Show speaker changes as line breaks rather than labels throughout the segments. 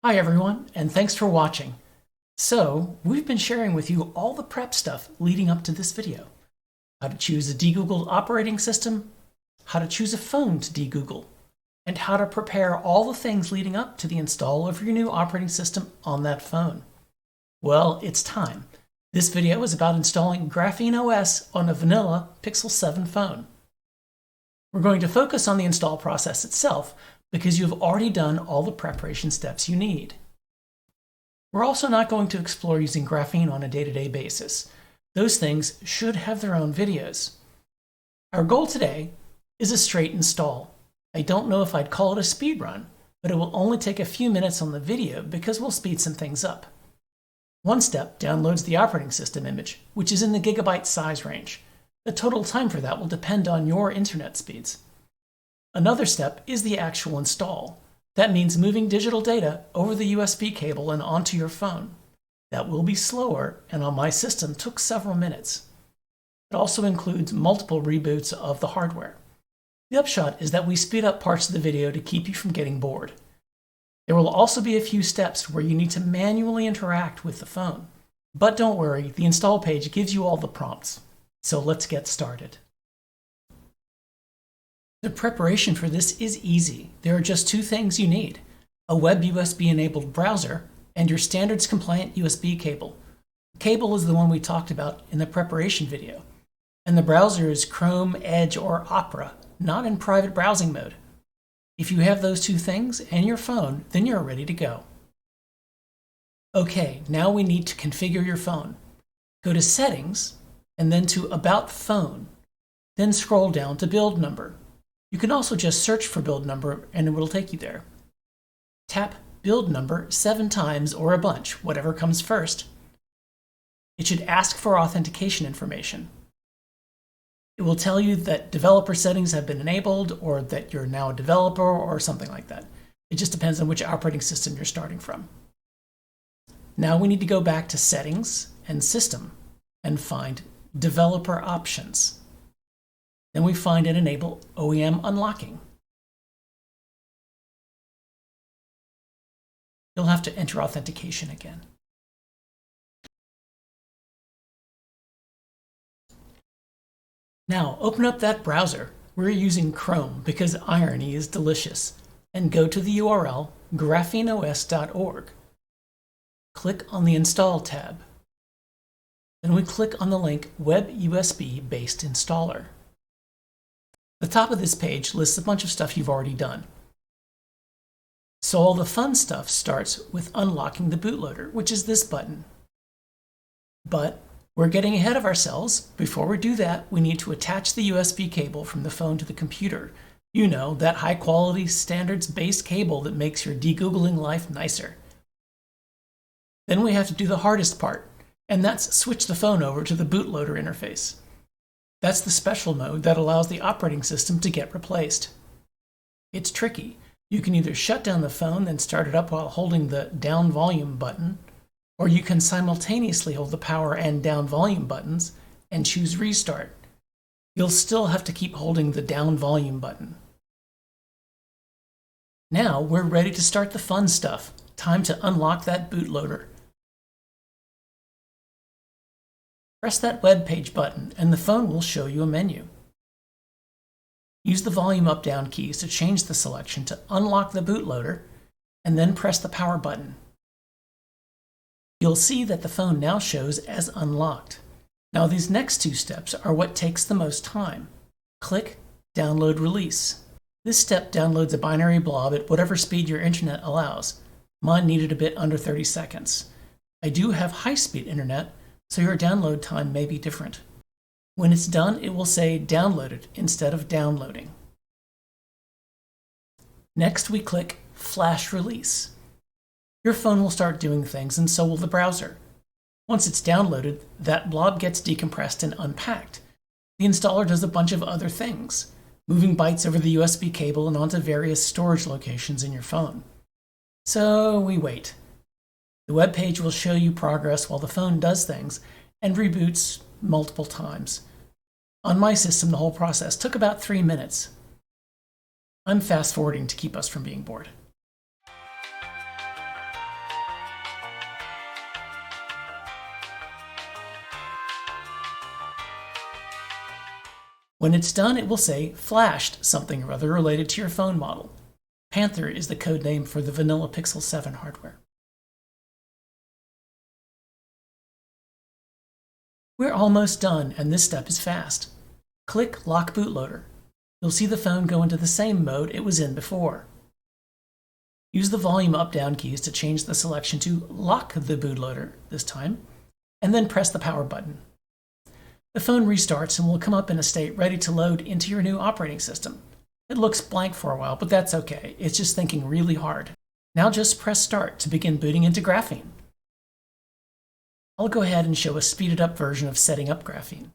Hi everyone, and thanks for watching. So, we've been sharing with you all the prep stuff leading up to this video. How to choose a de-Googled operating system, how to choose a phone to de-Google, and how to prepare all the things leading up to the install of your new operating system on that phone. Well, it's time. This video is about installing GrapheneOS on a vanilla Pixel 7 phone. We're going to focus on the install process itself, because you've already done all the preparation steps you need. We're also not going to explore using Graphene on a day-to-day basis. Those things should have their own videos. Our goal today is a straight install. I don't know if I'd call it a speed run, but it will only take a few minutes on the video because we'll speed some things up. One step downloads the operating system image, which is in the gigabyte size range. The total time for that will depend on your internet speeds. Another step is the actual install. That means moving digital data over the USB cable and onto your phone. That will be slower, and on my system took several minutes. It also includes multiple reboots of the hardware. The upshot is that we speed up parts of the video to keep you from getting bored. There will also be a few steps where you need to manually interact with the phone. But don't worry, the install page gives you all the prompts. So let's get started. The preparation for this is easy. There are just two things you need: a WebUSB enabled browser and your standards compliant USB cable. The cable is the one we talked about in the preparation video, and the browser is Chrome, Edge, or Opera, not in private browsing mode. If you have those two things and your phone, then you're ready to go. Okay, now we need to configure your phone. Go to Settings and then to About Phone, then scroll down to Build Number. You can also just search for build number and it will take you there. Tap build number 7 times or a bunch, whatever comes first. It should ask for authentication information. It will tell you that developer settings have been enabled or that you're now a developer or something like that. It just depends on which operating system you're starting from. Now we need to go back to Settings and System and find Developer Options. Then we find and enable OEM unlocking. You'll have to enter authentication again. Now open up that browser. We're using Chrome because irony is delicious. And go to the URL GrapheneOS.org. Click on the Install tab. Then we click on the link WebUSB Based Installer. The top of this page lists a bunch of stuff you've already done. So all the fun stuff starts with unlocking the bootloader, which is this button. But we're getting ahead of ourselves. Before we do that, we need to attach the USB cable from the phone to the computer. You know, that high-quality, standards-based cable that makes your de-Googling life nicer. Then we have to do the hardest part, and that's switch the phone over to the bootloader interface. That's the special mode that allows the operating system to get replaced. It's tricky. You can either shut down the phone and start it up while holding the down volume button, or you can simultaneously hold the power and down volume buttons and choose restart. You'll still have to keep holding the down volume button. Now we're ready to start the fun stuff. Time to unlock that bootloader. Press that web page button and the phone will show you a menu. Use the volume up-down keys to change the selection to unlock the bootloader and then press the power button. You'll see that the phone now shows as unlocked. Now these next two steps are what takes the most time. Click Download Release. This step downloads a binary blob at whatever speed your internet allows. Mine needed a bit under 30 seconds. I do have high-speed internet, so your download time may be different. When it's done, it will say downloaded instead of downloading. Next, we click Flash Release. Your phone will start doing things, and so will the browser. Once it's downloaded, that blob gets decompressed and unpacked. The installer does a bunch of other things, moving bytes over the USB cable and onto various storage locations in your phone. So we wait. The web page will show you progress while the phone does things and reboots multiple times. On my system, the whole process took about 3 minutes. I'm fast forwarding to keep us from being bored. When it's done, it will say flashed something or other related to your phone model. Panther is the code name for the vanilla Pixel 7 hardware. We're almost done, and this step is fast. Click Lock Bootloader. You'll see the phone go into the same mode it was in before. Use the volume up-down keys to change the selection to Lock the bootloader this time, and then press the power button. The phone restarts and will come up in a state ready to load into your new operating system. It looks blank for a while, but that's okay. It's just thinking really hard. Now just press Start to begin booting into Graphene. I'll go ahead and show a speeded up version of setting up Graphene.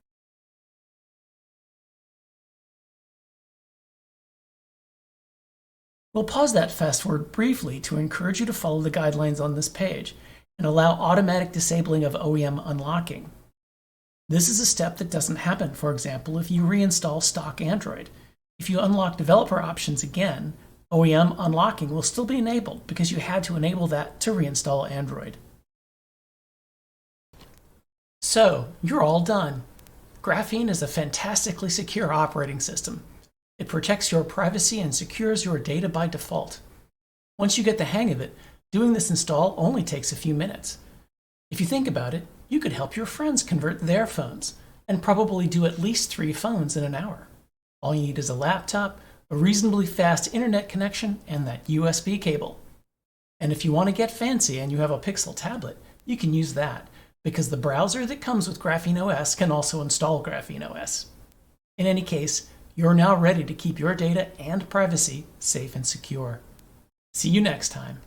We'll pause that fast forward briefly to encourage you to follow the guidelines on this page and allow automatic disabling of OEM unlocking. This is a step that doesn't happen, for example, if you reinstall stock Android. If you unlock developer options again, OEM unlocking will still be enabled because you had to enable that to reinstall Android. So, you're all done. Graphene is a fantastically secure operating system. It protects your privacy and secures your data by default. Once you get the hang of it, doing this install only takes a few minutes. If you think about it, you could help your friends convert their phones, and probably do at least 3 phones in an hour. All you need is a laptop, a reasonably fast internet connection, and that USB cable. And if you want to get fancy and you have a Pixel tablet, you can use that, because the browser that comes with GrapheneOS can also install GrapheneOS. In any case, you're now ready to keep your data and privacy safe and secure. See you next time.